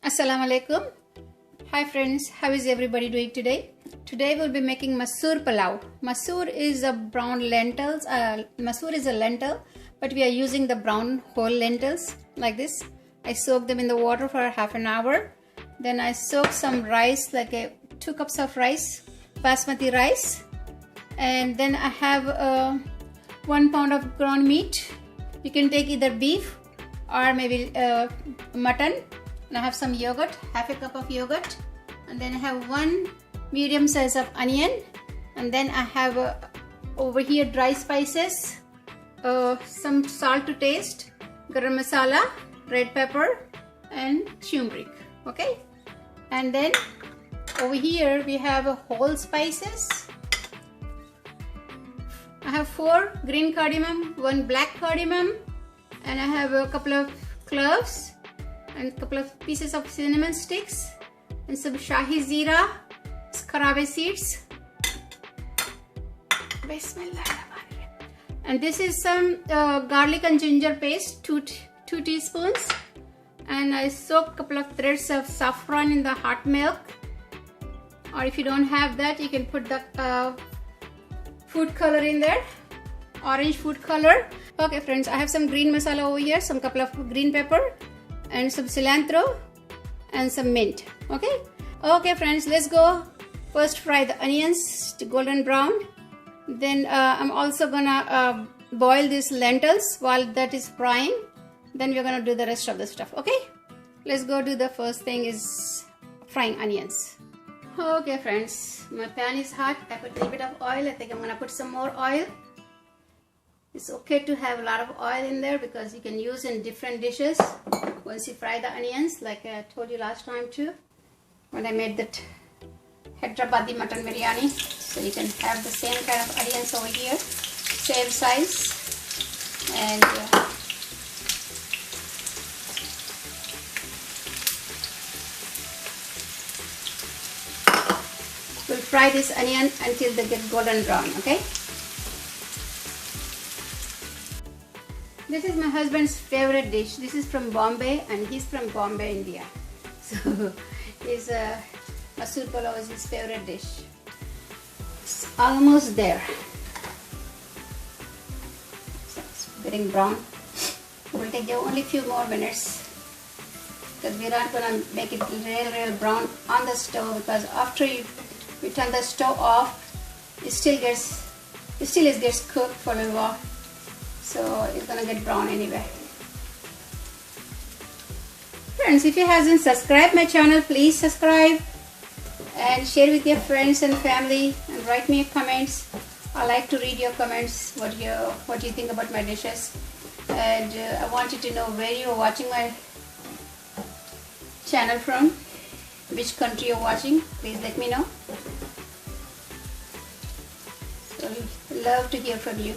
Assalamu alaikum. Hi friends, how is everybody doing today? Today we'll be making Masoor Pulao. Masoor is a brown lentils. Masoor is a lentil, but we are using the brown whole lentils like this. I soak them in the water for half an hour. Then I soak some rice, like 2 cups of rice, basmati rice. And then I have 1 pound of ground meat. You can take either beef or maybe mutton. And I have some yogurt, half a cup of yogurt, and then I have 1 medium size of onion, and then I have over here dry spices, some salt to taste, garam masala, red pepper, and turmeric. Okay, and then over here we have whole spices. I have 4 green cardamom, 1 black cardamom, and I have a couple of cloves and a couple of pieces of cinnamon sticks and some shahi zira, karabe seeds. And this is some garlic and ginger paste, 2 teaspoons. And I soak a couple of threads of saffron in the hot milk. Or if you don't have that, you can put the food color in there, orange food color. Okay friends, I have some green masala over here, some couple of green pepper, and some cilantro and some mint. Okay friends, let's go. First fry the onions to golden brown. Then I'm also gonna boil these lentils while that is frying. Then we're gonna do the rest of the stuff. Okay, let's go do the first thing is frying onions. Okay friends, my pan is hot. I put a little bit of oil. I think I'm gonna put some more oil. It's okay to have a lot of oil in there because you can use in different dishes once you fry the onions, like I told you last time too, when I made that Hyderabadi mutton biryani. So you can have the same kind of onions over here, same size, and we'll fry this onion until they get golden brown. Okay. This is my husband's favorite dish. This is from Bombay, and he's from Bombay, India. So his Masoor Pulao is his favorite dish. It's almost there. So it's getting brown. It will take only a few more minutes because we're not gonna make it real brown on the stove, because after you turn the stove off, it still gets cooked for a little while. So it's gonna get brown anyway. Friends, if you haven't subscribed my channel, please subscribe and share with your friends and family, and write me comments. I like to read your comments, what you think about my dishes. And I wanted to know where you are watching my channel from, which country you're watching. Please let me know. So we'd love to hear from you.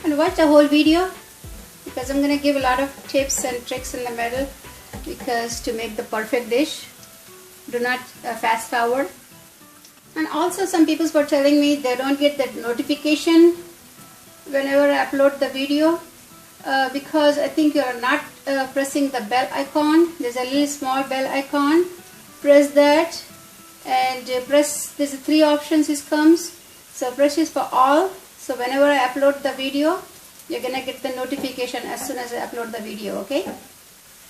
And watch the whole video, because I'm going to give a lot of tips and tricks in the middle, because to make the perfect dish, do not fast forward. And also some people were telling me they don't get that notification whenever I upload the video, because I think you're not pressing the bell icon. There's a little small bell icon. Press that and press, there's 3 options it comes. So press this for all. So whenever I upload the video, you're gonna get the notification as soon as I upload the video. Okay.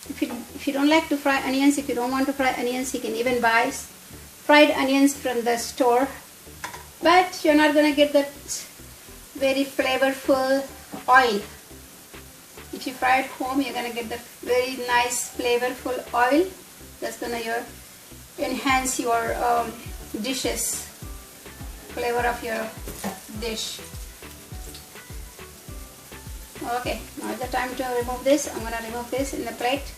If you don't like to fry onions, if you don't want to fry onions, you can even buy fried onions from the store. But you're not gonna get that very flavorful oil. If you fry at home, you're gonna get that very nice flavorful oil. That's gonna enhance your dishes, flavor of your dish. Okay, now is the time to remove this. I'm going to remove this in the plate.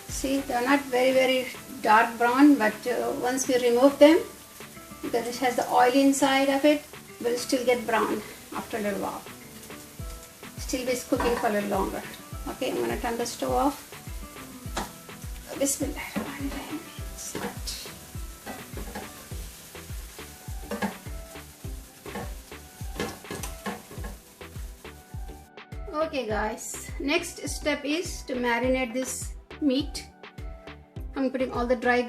See, they are not very dark brown, but once we remove them, because it has the oil inside of it, will still get brown after a little while. Still be cooking for a little longer. Okay, I'm going to turn the stove off. Bismillah. Okay guys, next step is to marinate this meat. I'm putting all the dry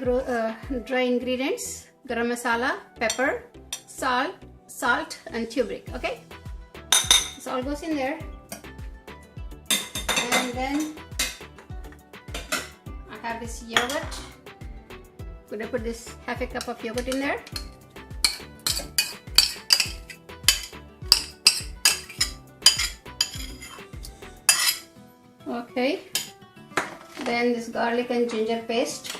ingredients: garam masala, pepper, salt and turmeric. Okay, this all goes in there, and then I have this yogurt. I'm gonna put this half a cup of yogurt in there. Okay, then this garlic and ginger paste.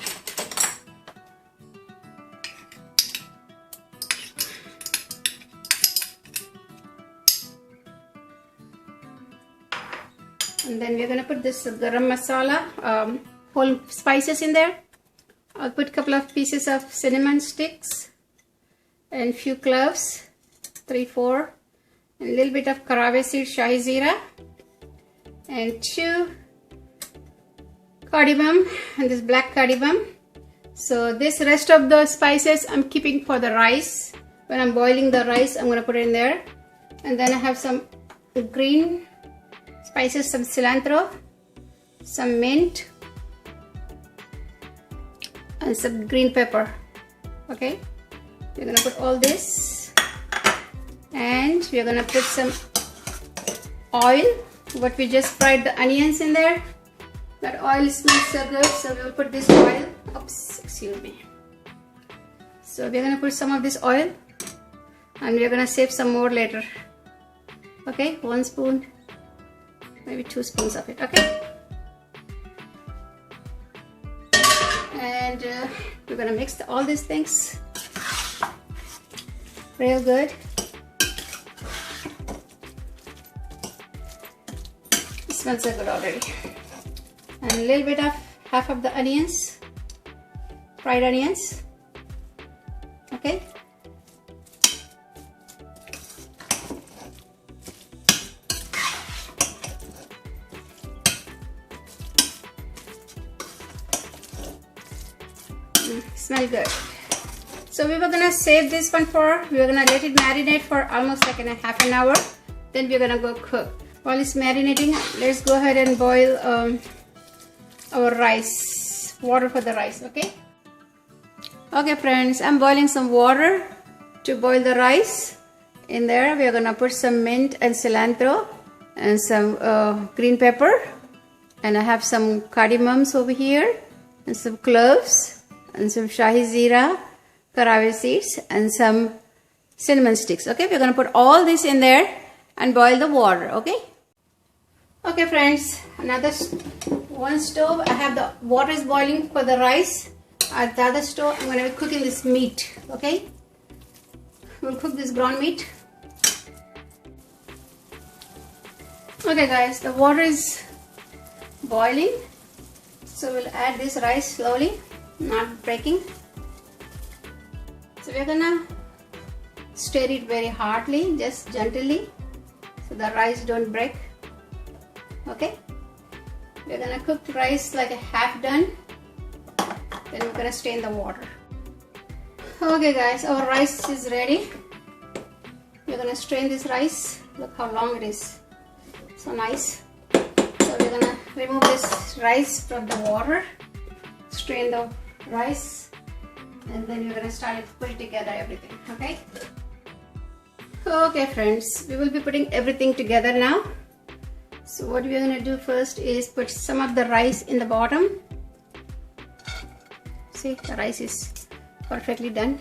And then we're gonna put this garam masala, whole spices in there. I'll put a couple of pieces of cinnamon sticks and few cloves, 3-4, and a little bit of caraway seed, shahi zira, and 2 cardamom, and this black cardamom. So this rest of the spices I'm keeping for the rice. When I'm boiling the rice, I'm gonna put it in there. And then I have some green spices, some cilantro, some mint, and some green pepper. Okay, we're gonna put all this, and we're gonna put some oil. What we just fried the onions in there. That oil smells so good, so we'll put this oil. Oops, excuse me. So we're gonna put some of this oil, and we're gonna save some more later. Okay, 1 spoon, maybe 2 spoons of it. Okay, and we're gonna mix all these things real good. It smells so good already. And a little bit of half of the onions, fried onions. Okay, smell good. So we were gonna save this one we were gonna let it marinate for almost like half an hour. Then we're gonna go cook. While it's marinating, let's go ahead and boil our rice, water for the rice. Okay friends, I'm boiling some water to boil the rice. In there we are gonna put some mint and cilantro and some green pepper, and I have some cardamoms over here, and some cloves, and some shahi zira, caraway seeds, and some cinnamon sticks. Okay, we're gonna put all this in there and boil the water. Okay friends, another one stove. I have the water is boiling for the rice. At the other stove, I'm going to be cooking this meat. Okay, we'll cook this ground meat. Okay guys, the water is boiling, so we'll add this rice slowly, not breaking. So we're gonna stir it very hardly, just gently, so the rice don't break. Okay, we're gonna cook the rice like a half done, then we're gonna strain the water. Okay guys, our rice is ready. We're gonna strain this rice. Look how long it is, so nice. So we're gonna remove this rice from the water, strain the rice, and then we're gonna start putting together everything. Okay friends, we will be putting everything together now. So what we're gonna do first is put some of the rice in the bottom. See, the rice is perfectly done.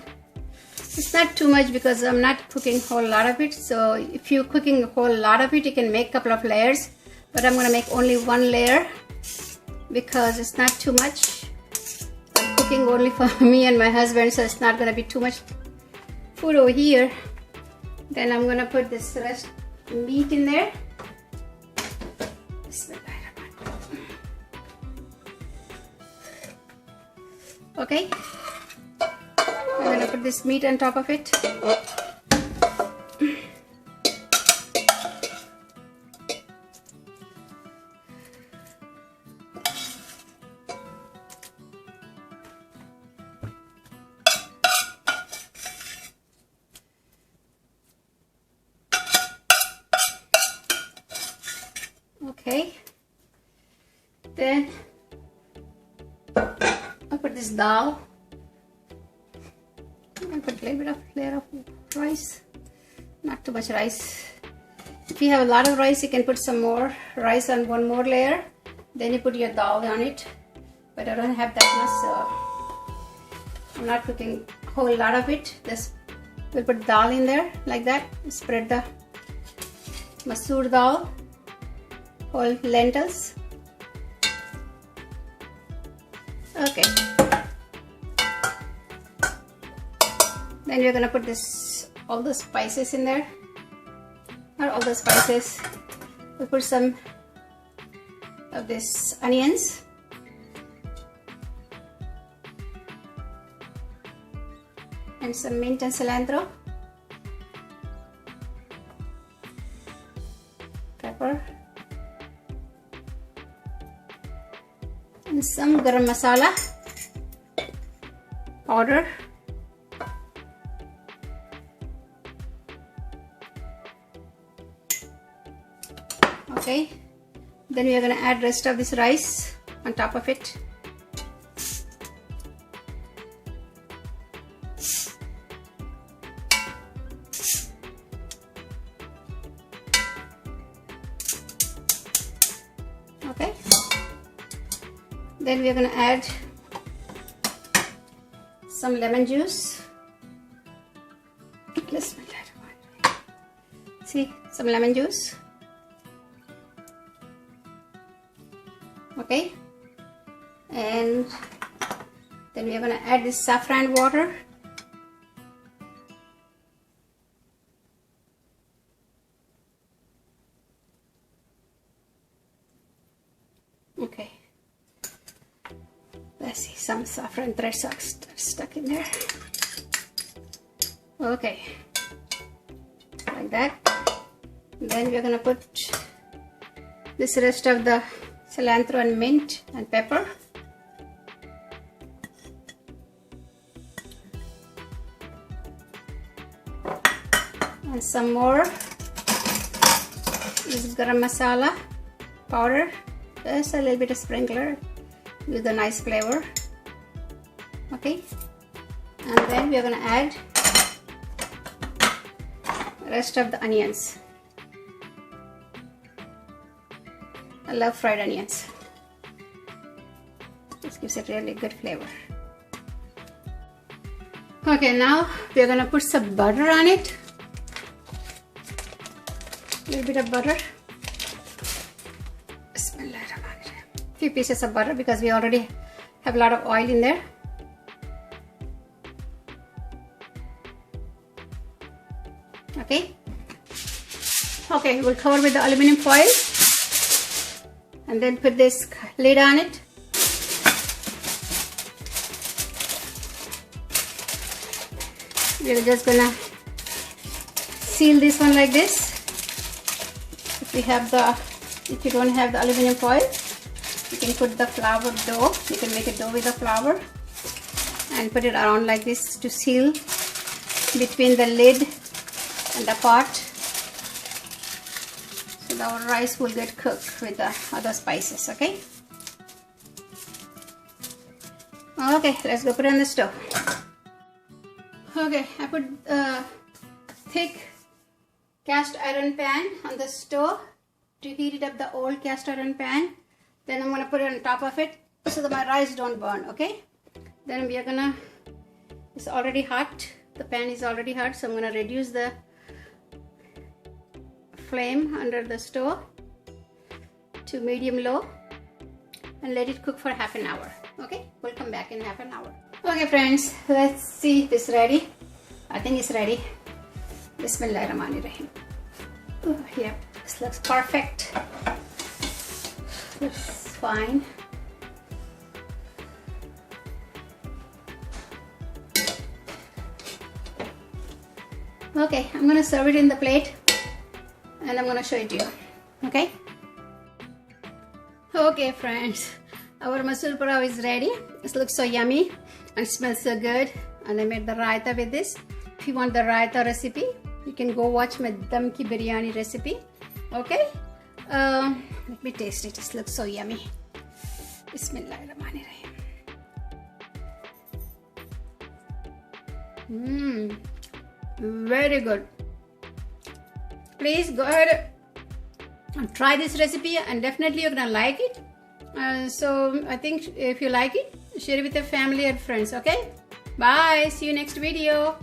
It's not too much because I'm not cooking a whole lot of it. So if you're cooking a whole lot of it, you can make a couple of layers, but I'm gonna make only 1 layer because it's not too much. I'm cooking only for me and my husband, so it's not gonna be too much food over here. Then I'm gonna put this rest meat in there. Okay, I'm gonna put this meat on top of it. dal. I'm gonna put a little bit of layer of rice, not too much rice. If you have a lot of rice, you can put some more rice on one more layer. Then you put your dal on it. But I don't have that much, so I'm not putting a whole lot of it. Just we'll put dal in there like that. Spread the Masoor dal, whole lentils. Okay. Then we're gonna put all the spices in there. Not all the spices. We'll put some of this onions. And some mint and cilantro. Pepper. And some garam masala powder. Okay, then we are going to add rest of this rice on top of it. Okay, then we are going to add some lemon juice. See, some lemon juice. Okay, and then we are going to add this saffron water. Okay, let's see, some saffron threads are stuck in there. Okay, like that. Then we are going to put this rest of the cilantro and mint and pepper. And some more this garam masala powder. Just a little bit of sprinkler with a nice flavor. Okay, and then we are going to add the rest of the onions. I love fried onions. This gives it really good flavor. Okay, now we are going to put some butter on it. A little bit of butter. Few pieces of butter because we already have a lot of oil in there. Okay. Okay, we'll cover with the aluminum foil. And then put this lid on it. We're just gonna seal this one like this. If you don't have the aluminum foil, you can put the flour dough. You can make a dough with the flour and put it around like this to seal between the lid and the pot. So our rice will get cooked with the other spices. Okay. Okay, let's go put it on the stove. Okay, I put a thick cast iron pan on the stove to heat it up, the old cast iron pan. Then I'm gonna put it on top of it so that my rice don't burn. Okay. Then we are gonna. It's already hot. The pan is already hot, so I'm gonna reduce the flame under the stove to medium low and let it cook for half an hour. Okay, we'll come back in half an hour. Okay friends, let's see if it's ready. I think it's ready. Bismillahirrahmanirrahim. Oh, yeah, this looks perfect. Looks fine. Okay, I'm gonna serve it in the plate and I'm gonna show it to you. Okay? Okay friends, our Masoor Pulao is ready. It looks so yummy and smells so good. And I made the Raita with this. If you want the Raita recipe, you can go watch my Dum Ki Biryani recipe. Okay? Let me taste it. It looks so yummy. Bismillahirrahmanirrahim. Very good. Please go ahead and try this recipe, and definitely you're gonna like it. So I think if you like it, share it with your family and friends. Okay, bye, see you next video.